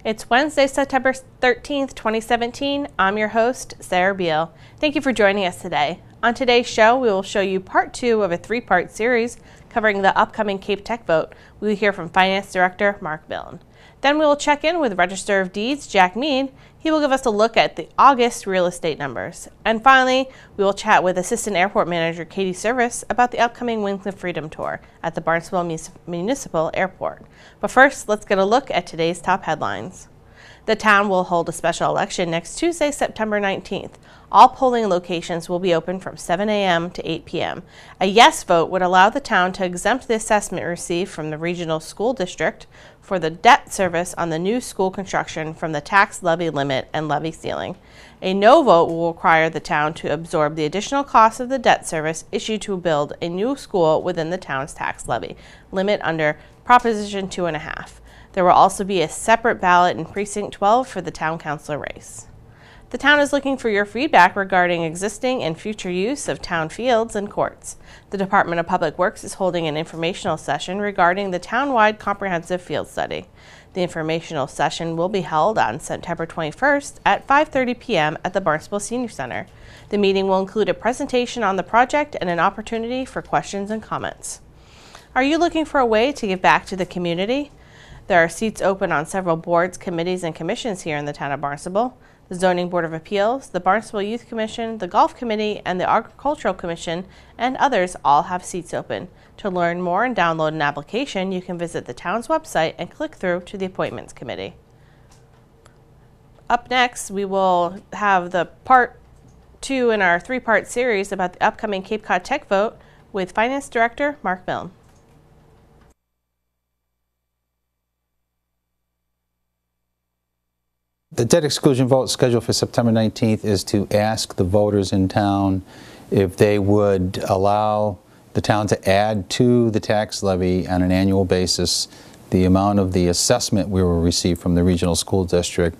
It's Wednesday, September 13th, 2017. I'm your host, Sarah Beal. Thank you for joining us today. On today's show, we will show you part 2 of a 3-part series covering the upcoming Cape Tech vote. We will hear from Finance Director Mark Milne. Then we will check in with Register of Deeds Jack Mead. He will give us a look at the August real estate numbers. And finally, we will chat with Assistant Airport Manager Katie Service about the upcoming Wings of Freedom tour at the Barnstable Municipal Airport. But first, let's get a look at today's top headlines. The town will hold a special election next Tuesday, September 19th. All polling locations will be open from 7 a.m. to 8 p.m. A yes vote would allow the town to exempt the assessment received from the regional school district for the debt service on the new school construction from the tax levy limit and levy ceiling. A no vote will require the town to absorb the additional cost of the debt service issued to build a new school within the town's tax levy limit under Proposition 2.5. There will also be a separate ballot in Precinct 12 for the town councilor race. The town is looking for your feedback regarding existing and future use of town fields and courts. The Department of Public Works is holding an informational session regarding the town-wide comprehensive field study. The informational session will be held on September 21st at 5:30 p.m. at the Barnstable Senior Center. The meeting will include a presentation on the project and an opportunity for questions and comments. Are you looking for a way to give back to the community? There are seats open on several boards, committees, and commissions here in the town of Barnstable. The Zoning Board of Appeals, the Barnstable Youth Commission, the Golf Committee, and the Agricultural Commission, and others all have seats open. To learn more and download an application, you can visit the town's website and click through to the Appointments Committee. Up next, we will have the part 2 in our 3-part series about the upcoming Cape Cod Tech vote with Finance Director Mark Milne. The debt exclusion vote scheduled for September 19th is to ask the voters in town if they would allow the town to add to the tax levy on an annual basis the amount of the assessment we will receive from the regional school district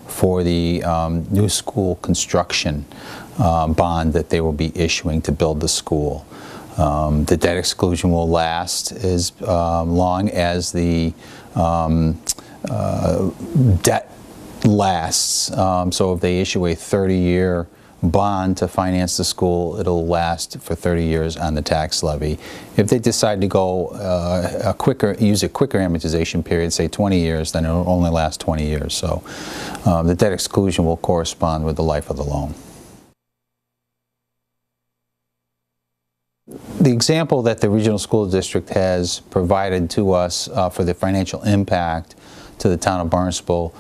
for the new school construction bond that they will be issuing to build the school. The debt exclusion will last as long as the debt lasts. So if they issue a 30-year bond to finance the school, it'll last for 30 years on the tax levy. If they decide to go use a quicker amortization period, say 20 years, then it'll only last 20 years. So the debt exclusion will correspond with the life of the loan. The example that the regional school district has provided to us for the financial impact to the town of Barnstable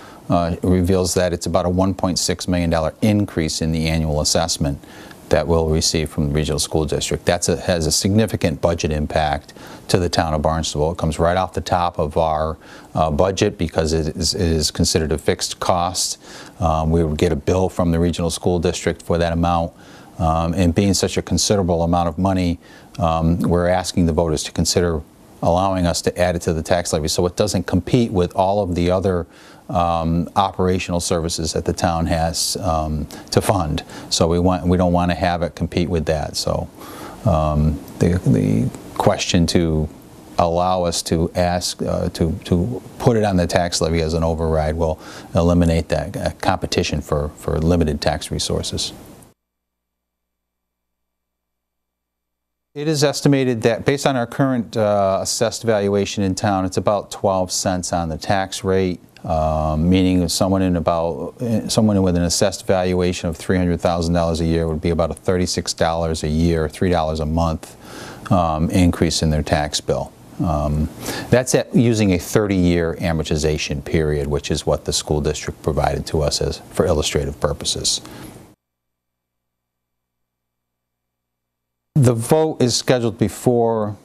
reveals that it's about a $1.6 million increase in the annual assessment that we'll receive from the regional school district. That has a significant budget impact to the town of Barnstable. It comes right off the top of our budget because it is considered a fixed cost. We would get a bill from the regional school district for that amount. And being such a considerable amount of money, we're asking the voters to consider allowing us to add it to the tax levy so it doesn't compete with all of the other operational services that the town has to fund. So we don't want to have it compete with that. So the question to allow us to ask to put it on the tax levy as an override will eliminate that competition for limited tax resources. It is estimated that based on our current assessed valuation in town, it's about 12 cents on the tax rate, meaning someone with an assessed valuation of $300,000 a year would be about a $36 a year, $3 a month increase in their tax bill. That's using a 30-year amortization period, which is what the school district provided to us for illustrative purposes. The vote is scheduled before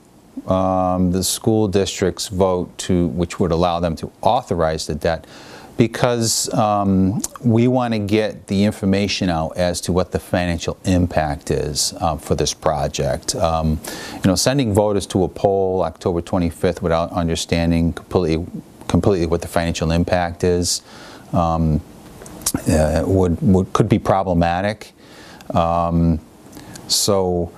the school district's vote which would allow them to authorize the debt, because we want to get the information out as to what the financial impact is for this project. Sending voters to a poll October 25th without understanding completely what the financial impact is could be problematic. So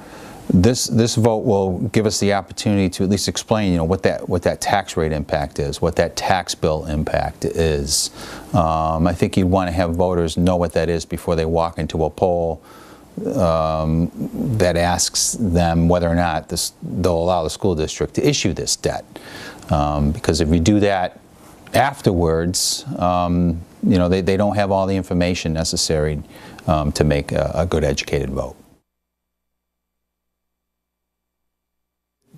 This vote will give us the opportunity to at least explain, what that tax rate impact is, what that tax bill impact is. I think you want to have voters know what that is before they walk into a poll that asks them whether or not they'll allow the school district to issue this debt. Because if you do that afterwards, they don't have all the information necessary to make a good educated vote.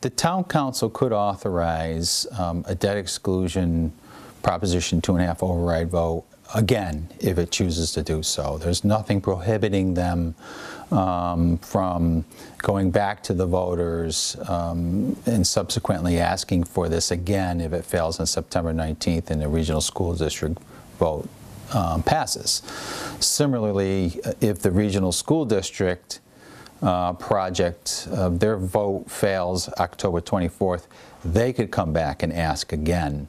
The town council could authorize a debt exclusion Proposition 2.5 override vote again if it chooses to do so. There's nothing prohibiting them from going back to the voters and subsequently asking for this again if it fails on September 19th and the regional school district vote passes. Similarly, if the regional school district project, their vote fails October 24th, they could come back and ask again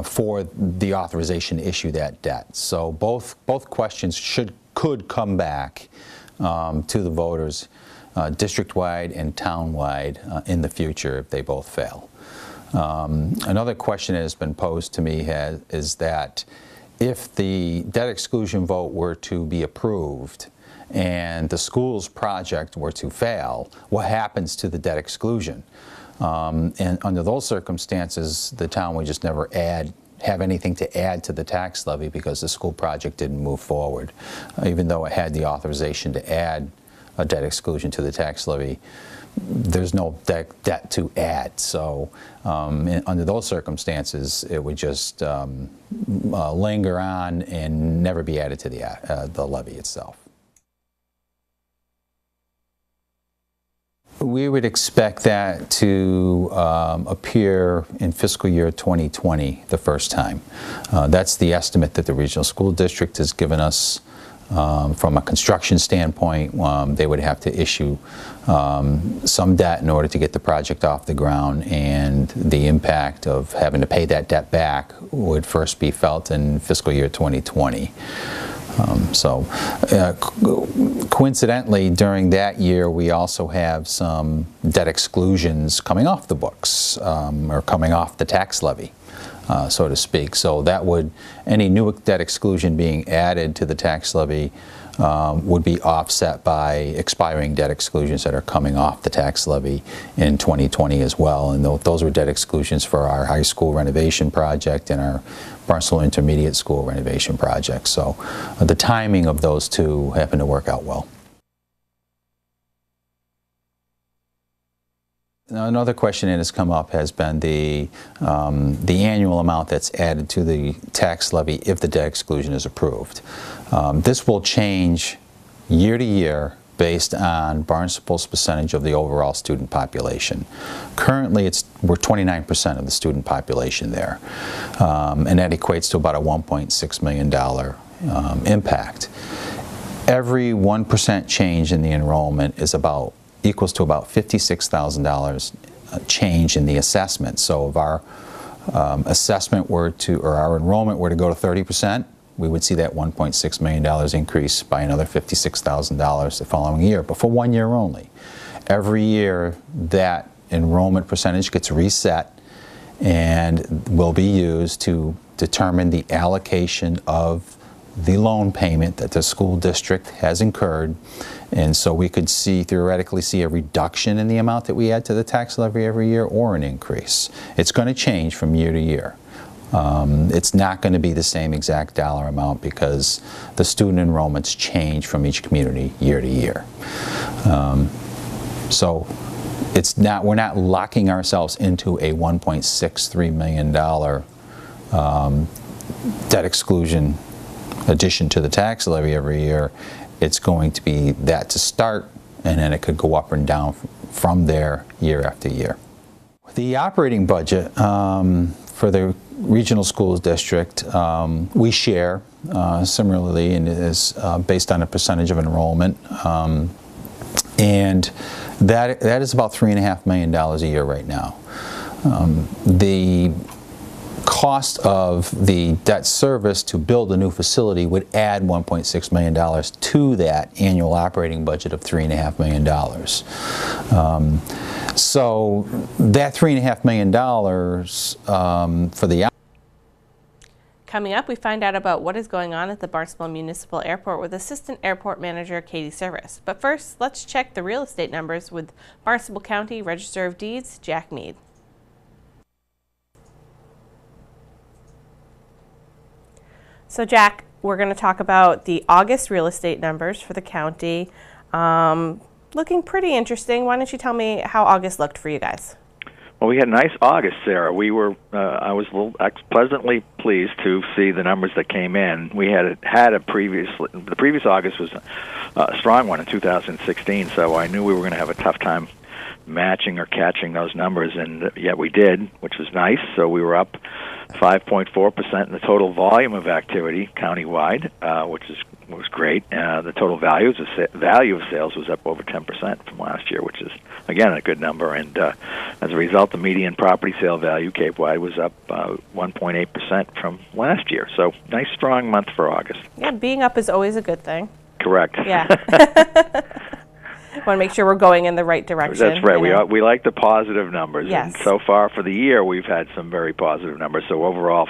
for the authorization to issue that debt. So both questions could come back to the voters district-wide and town-wide in the future if they both fail. Another question that has been posed to me is that if the debt exclusion vote were to be approved and the school's project were to fail, what happens to the debt exclusion? And under those circumstances, the town would just never have anything to add to the tax levy because the school project didn't move forward. Even though it had the authorization to add a debt exclusion to the tax levy, there's no debt to add. So under those circumstances, it would just linger on and never be added to the levy itself. We would expect that to appear in fiscal year 2020 the first time. That's the estimate that the regional school district has given us. From a construction standpoint, they would have to issue some debt in order to get the project off the ground, and the impact of having to pay that debt back would first be felt in fiscal year 2020. Coincidentally, during that year, we also have some debt exclusions coming off the books or coming off the tax levy, so to speak. So that any new debt exclusion being added to the tax levy would be offset by expiring debt exclusions that are coming off the tax levy in 2020 as well. And those were debt exclusions for our high school renovation project and our Barnstable Intermediate School renovation project. So the timing of those two happened to work out well. Now, another question that has come up has been the annual amount that's added to the tax levy if the debt exclusion is approved. This will change year to year based on Barnstable's percentage of the overall student population. Currently, we're 29% of the student population there, and that equates to about a $1.6 million impact. Every 1% change in the enrollment equals to about $56,000 change in the assessment. So if our assessment or our enrollment were to go to 30%, we would see that $1.6 million increase by another $56,000 the following year, but for 1 year only. Every year that enrollment percentage gets reset and will be used to determine the allocation of the loan payment that the school district has incurred. And so we could theoretically see a reduction in the amount that we add to the tax levy every year or an increase. It's going to change from year to year. It's not going to be the same exact dollar amount because the student enrollments change from each community year to year. So we're not locking ourselves into a $1.63 million debt exclusion addition to the tax levy every year. It's going to be that to start, and then it could go up and down from there year after year. The operating budget for the regional schools district, we share similarly, and it is based on a percentage of enrollment, and that is about $3.5 million a year right now. The cost of the debt service to build a new facility would add $1.6 million to that annual operating budget of $3.5 million. So that $3.5 million for the Coming up, we find out about what is going on at the Barnstable Municipal Airport with Assistant Airport Manager Katie Service. But first, let's check the real estate numbers with Barnstable County Register of Deeds, Jack Mead. So Jack, we're going to talk about the August real estate numbers for the county. Looking pretty interesting. Why don't you tell me how August looked for you guys? Well, we had a nice August, Sarah. I was a little pleasantly pleased to see the numbers that came in. We the previous August was a strong one in 2016, so I knew we were going to have a tough time matching or catching those numbers, and yet we did, which was nice. So we were up 5.4% in the total volume of activity countywide, which was great. The total value of sales was up over 10% from last year, which is, again, a good number. And as a result, the median property sale value Cape-wide was up 1.8% from last year. So nice, strong month for August. Yeah, being up is always a good thing. Correct. Yeah. Want to make sure we're going in the right direction. That's right. We like the positive numbers. Yes. And so far for the year, we've had some very positive numbers. So overall,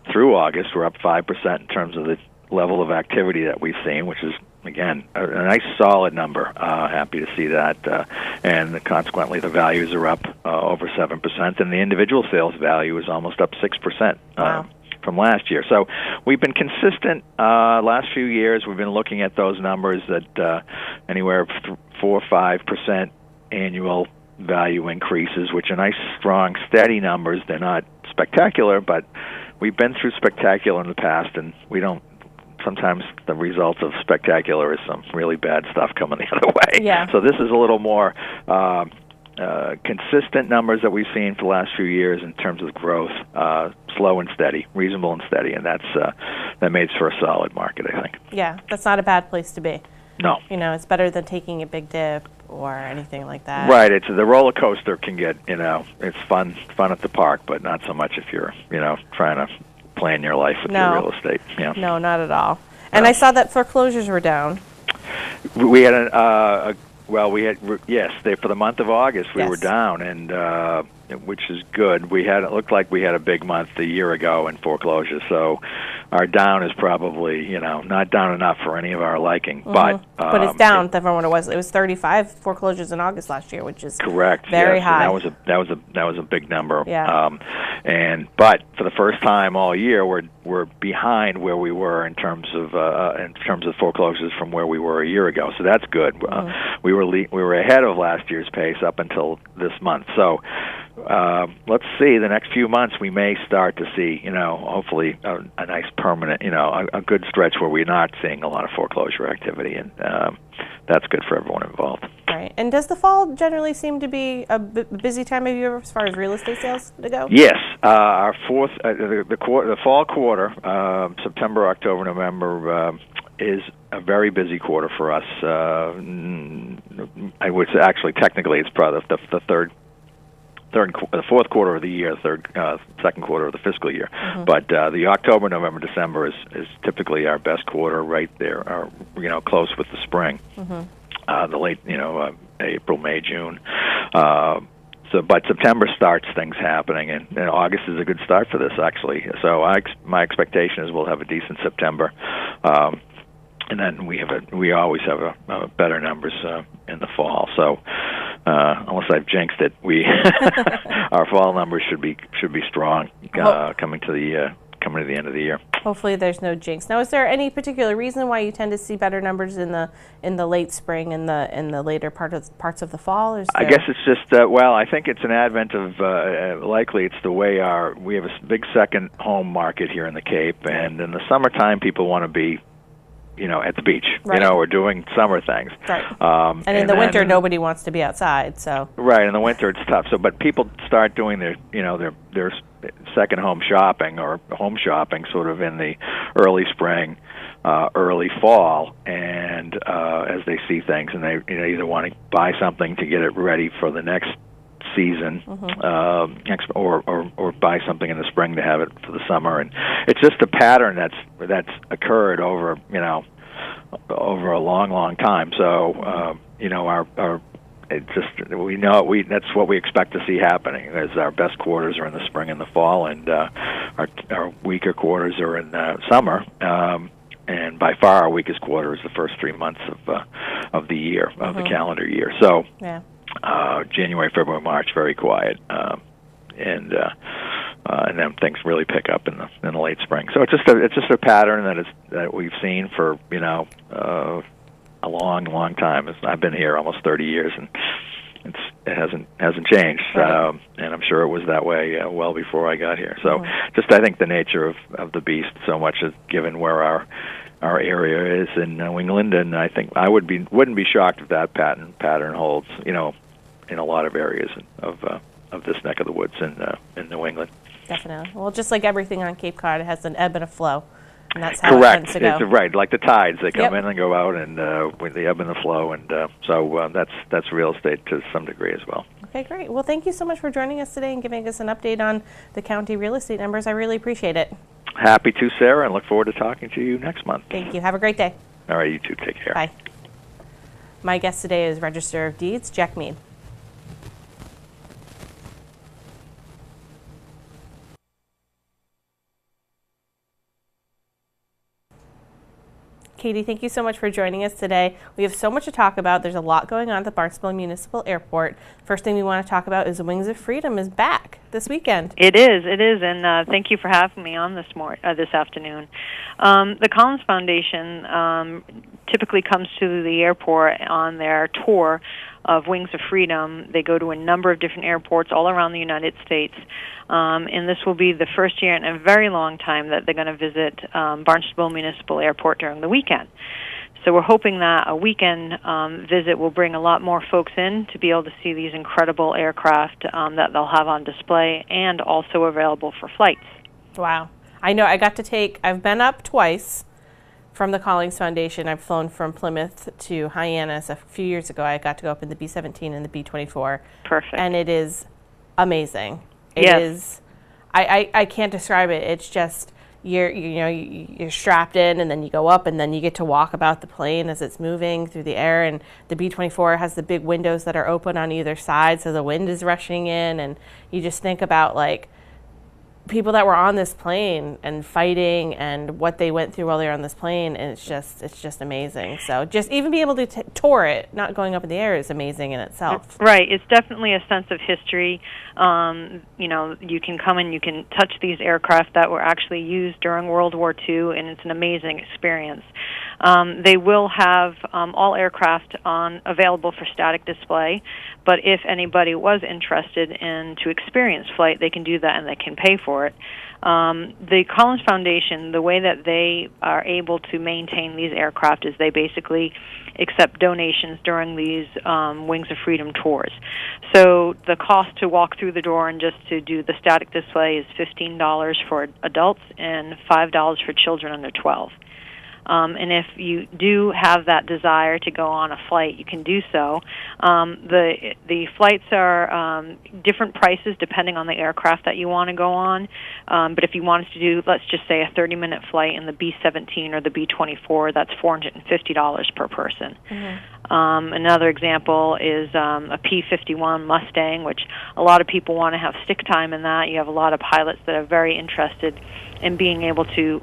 through August, we're up 5% in terms of the level of activity that we've seen, which is, again, a nice solid number. Happy to see that. And consequently, the values are up over 7%, and the individual sales value is almost up 6%. Wow. From last year. So we've been consistent last few years. We've been looking at those numbers at anywhere 4 or 5% annual value increases, which are nice, strong, steady numbers. They're not spectacular, but we've been through spectacular in the past, and we don't. Sometimes the result of spectacular is some really bad stuff coming the other way. Yeah. So this is a little more consistent numbers that we've seen for the last few years in terms of growth, slow and steady, reasonable and steady, and that makes for a solid market, I think. Yeah, that's not a bad place to be. No. You know, it's better than taking a big dip or anything like that. Right. It's the roller coaster can get, it's fun at the park, but not so much if you're, trying to plan your life with your real estate. Yeah. No, not at all. And I saw that foreclosures were down. We had for the month of August we were down, and which is good. It looked like we had a big month a year ago in foreclosures, so our down is probably not down enough for any of our liking, but it's down from what it was. It was 35 foreclosures in August last year, which is correct. Very yes, high. That was a big number. Yeah. But for the first time all year, we're behind where we were in terms of foreclosures from where we were a year ago. So that's good. We were ahead of last year's pace up until this month. So let's see. The next few months, we may start to see, hopefully a nice permanent, a good stretch where we're not seeing a lot of foreclosure activity, and that's good for everyone involved. Right. And does the fall generally seem to be a busy time of year as far as real estate sales to go? Yes. Our the fall quarter, September, October, November, is a very busy quarter for us. I would say, actually, technically, it's probably the fourth quarter of the year, second quarter of the fiscal year. But the October, November, December is typically our best quarter, right there, close with the spring. The late, April, May, June. But September starts things happening, and August is a good start for this, actually. So my expectation is we'll have a decent September. And then we always have better numbers in the fall. So unless I've jinxed it, our fall numbers should be strong coming to the end of the year. Hopefully, there's no jinx. Now, is there any particular reason why you tend to see better numbers in the late spring and the later parts of the fall? I guess it's just I think it's an advent of likely it's the way we have a big second home market here in the Cape, and in the summertime people want to be at the beach, right. Or doing summer things. Right. And in the winter, nobody wants to be outside, so. Right, in the winter it's tough. So, but people start doing their second home shopping or home shopping sort of in the early spring, early fall, and as they see things, and they either want to buy something to get it ready for the next season, or buy something in the spring to have it for the summer. And it's just a pattern that's occurred over over a long time. So our it just that's what we expect to see happening. As our best quarters are in the spring and the fall, and our weaker quarters are in the summer. And by far, our weakest quarter is the first 3 months of the year, of the calendar year. So, January, February, March, very quiet, and then things really pick up in the late spring. So it's just a pattern that we've seen for a long time. I've been here almost 30 years, and it hasn't changed. Right. And I'm sure it was that way well before I got here. So just I think the nature of the beast so much is given where our area is in New England, and I think I wouldn't be shocked if that pattern holds in a lot of areas of this neck of the woods in New England. Definitely. Well, just like everything on Cape Cod, it has an ebb and a flow. And that's how Correct. it tends to go. It's right, like the tides. They come in and go out, and with the ebb and the flow, and so that's real estate to some degree as well. Okay, great. Well, thank you so much for joining us today and giving us an update on the county real estate numbers. I really appreciate it. Happy to, Sarah, and look forward to talking to you next month. Thank you. Have a great day. All right, you too. Take care. Bye. My guest today is Register of Deeds, Jack Mead. Katie, thank you so much for joining us today. We have so much to talk about. There's a lot going on at the Barnstable Municipal Airport. First thing we want to talk about is the Wings of Freedom is back this weekend. It is, and thank you for having me on this afternoon. The Collins Foundation typically comes to the airport on their tour of Wings of Freedom. They go to a number of different airports all around the United States, and this will be the first year in a very long time that they're going to visit Barnstable Municipal Airport during the weekend. So we're hoping that a weekend visit will bring a lot more folks in to be able to see these incredible aircraft that they'll have on display and also available for flights. Wow. I know. I've been up twice from the Collins Foundation. I've flown from Plymouth to Hyannis a few years ago. I got to go up in the B-17 and the B-24. Perfect. And it is amazing. It is. I can't describe it. It's just you're strapped in, and then you go up, and then you get to walk about the plane as it's moving through the air. And the B-24 has the big windows that are open on either side, so the wind is rushing in, and you just think about like people that were on this plane and fighting and what they went through while they were on this plane, and it's just amazing. So just even being able to tour it, not going up in the air, is amazing in itself. Right. It's definitely a sense of history. You can come and you can touch these aircraft that were actually used during World War II, and it's an amazing experience. They will have all aircraft available for static display, but if anybody was interested in to experience flight, they can do that and they can pay for it. The Collins Foundation, the way that they are able to maintain these aircraft is they basically accept donations during these Wings of Freedom tours. So the cost to walk through the door and just to do the static display is $15 for adults and $5 for children under 12. And if you do have that desire to go on a flight, you can do so. The flights are different prices depending on the aircraft that you want to go on. But if you wanted to do, let's just say, a 30-minute flight in the B-17 or the B-24, that's $450 per person. Mm-hmm. Another example is a P-51 Mustang, which a lot of people want to have stick time in that. You have a lot of pilots that are very interested in being able to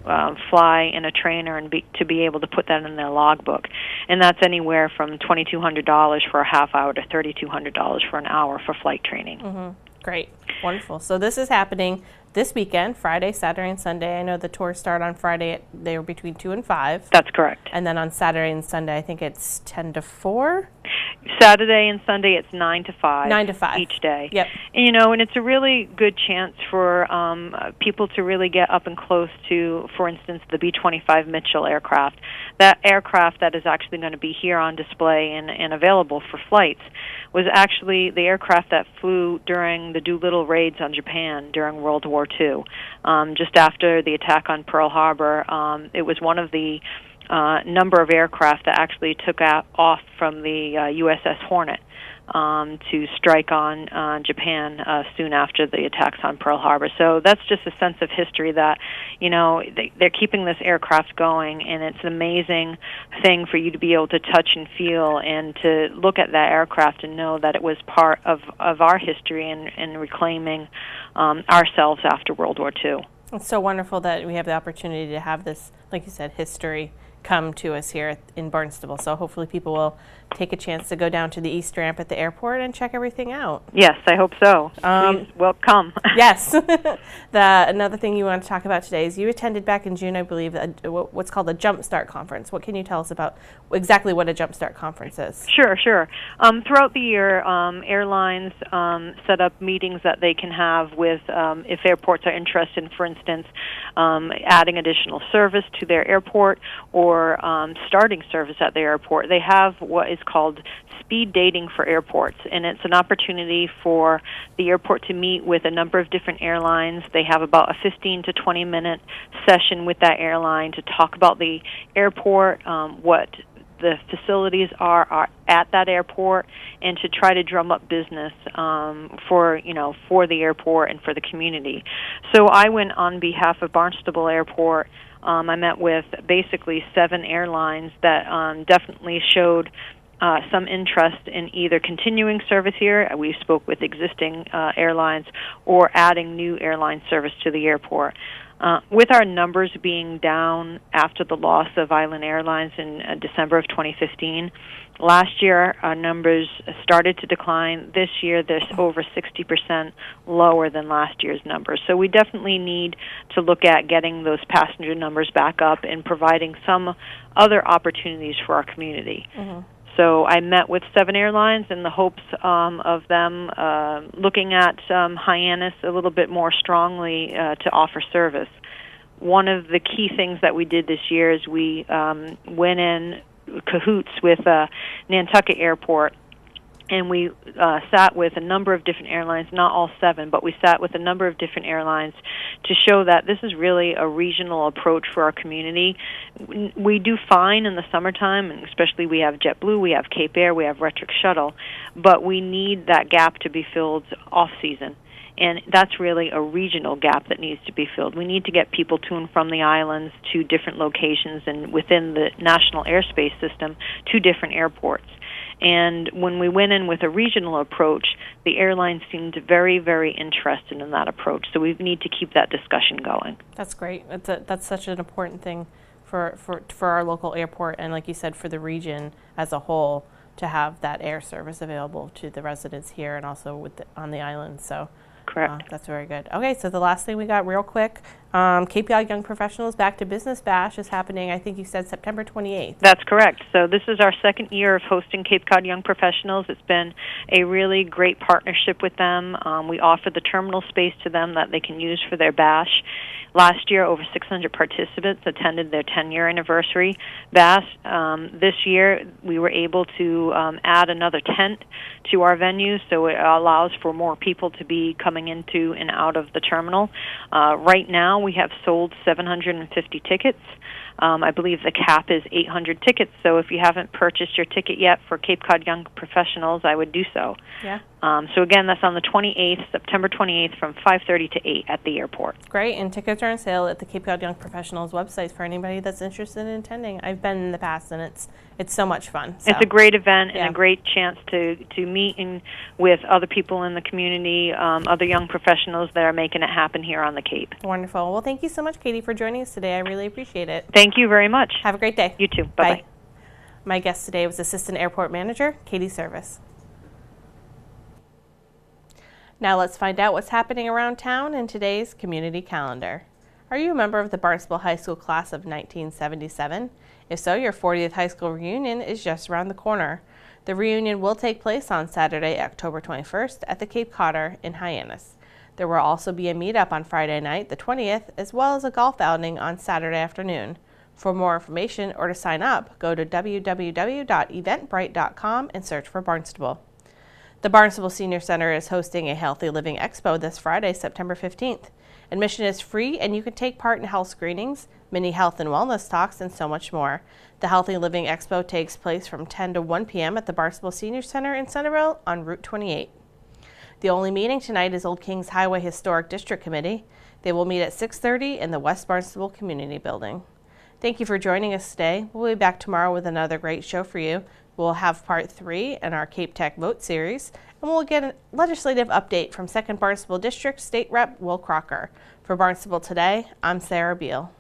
fly in a trainer and to be able to put that in their logbook. And that's anywhere from $2,200 for a half hour to $3,200 for an hour for flight training. Mm-hmm. Great. Wonderful. So this is happening this weekend, Friday, Saturday, and Sunday. I know the tours start on Friday. They were between 2 and 5. That's correct. And then on Saturday and Sunday, I think it's 10 to 4. Saturday and Sunday, it's 9 to 5. 9 to 5. Each day. Yep. And, and it's a really good chance for people to really get up and close to, for instance, the B-25 Mitchell aircraft. That aircraft that is actually going to be here on display and available for flights was actually the aircraft that flew during the Doolittle raids on Japan during World War II. Just after the attack on Pearl Harbor, it was one of the number of aircraft that actually took off from the USS Hornet. to strike on Japan soon after the attacks on Pearl Harbor. So that's just a sense of history that, they're keeping this aircraft going, and it's an amazing thing for you to be able to touch and feel and to look at that aircraft and know that it was part of our history in reclaiming ourselves after World War II. It's so wonderful that we have the opportunity to have this, like you said, history come to us here in Barnstable. So hopefully people will take a chance to go down to the East Ramp at the airport and check everything out. Yes, I hope so. Please, come. Yes. Another thing you want to talk about today is you attended back in June, I believe, what's called a Jumpstart Conference. What can you tell us about exactly what a Jumpstart Conference is? Sure. Throughout the year, airlines set up meetings that they can have with, if airports are interested in, for instance, adding additional service to their airport or starting service at the airport. They have what is called speed dating for airports, and it's an opportunity for the airport to meet with a number of different airlines. They have about a 15 to 20 minute session with that airline to talk about the airport, what the facilities are at that airport, and to try to drum up business for the airport and for the community. So I went on behalf of Barnstable Airport. I met with basically 7 airlines that definitely showed some interest in either continuing service here. We spoke with existing airlines or adding new airline service to the airport. With our numbers being down after the loss of Island Airlines in December of 2015, last year our numbers started to decline. This year they're over 60% lower than last year's numbers. So we definitely need to look at getting those passenger numbers back up and providing some other opportunities for our community. Mm-hmm. So I met with 7 airlines in the hopes of them looking at Hyannis a little bit more strongly to offer service. One of the key things that we did this year is we went in cahoots with Nantucket Airport, and we sat with a number of different airlines, not all 7, but we sat with a number of different airlines to show that this is really a regional approach for our community. We do fine in the summertime, and especially we have JetBlue, we have Cape Air, we have Retric Shuttle, but we need that gap to be filled off-season. And that's really a regional gap that needs to be filled. We need to get people to and from the islands to different locations and within the national airspace system to different airports. And when we went in with a regional approach, the airlines seemed very, very interested in that approach. So we need to keep that discussion going. That's great. That's such an important thing for our local airport, and like you said, for the region as a whole, to have that air service available to the residents here and also on the island. So. Correct. That's very good. Okay, so the last thing we got real quick, Cape Cod Young Professionals Back to Business Bash is happening, I think you said September 28th. That's correct. So this is our second year of hosting Cape Cod Young Professionals. It's been a really great partnership with them. We offer the terminal space to them that they can use for their bash. Last year, over 600 participants attended their 10-year anniversary bash. This year, we were able to add another tent to our venue, so it allows for more people to be coming into and out of the terminal. Right now, we have sold 750 tickets. I believe the cap is 800 tickets, so if you haven't purchased your ticket yet for Cape Cod Young Professionals, I would do so. Yeah. So again, that's on the 28th, September 28th, from 5:30 to 8 at the airport. Great, and tickets are on sale at the Cape Cod Young Professionals website for anybody that's interested in attending. I've been in the past, and it's so much fun. So. It's a great event and a great chance to meet with other people in the community, other young professionals that are making it happen here on the Cape. Wonderful. Well, thank you so much, Katie, for joining us today. I really appreciate it. Thank you very much. Have a great day. You too. Bye-bye. Bye. My guest today was Assistant Airport Manager Katie Service. Now let's find out what's happening around town in today's community calendar. Are you a member of the Barnstable High School class of 1977? If so, your 40th high school reunion is just around the corner. The reunion will take place on Saturday, October 21st at the Cape Codder in Hyannis. There will also be a meetup on Friday night, the 20th, as well as a golf outing on Saturday afternoon. For more information or to sign up, go to www.eventbrite.com and search for Barnstable. The Barnstable Senior Center is hosting a Healthy Living Expo this Friday, September 15th. Admission is free and you can take part in health screenings, mini health and wellness talks, and so much more. The Healthy Living Expo takes place from 10 to 1 p.m. at the Barnstable Senior Center in Centerville on Route 28. The only meeting tonight is Old Kings Highway Historic District Committee. They will meet at 6:30 in the West Barnstable Community Building. Thank you for joining us today. We'll be back tomorrow with another great show for you. We'll have part 3 in our Cape Tech Vote series, and we'll get a legislative update from 2nd Barnstable District State Rep Will Crocker. For Barnstable Today, I'm Sarah Beal.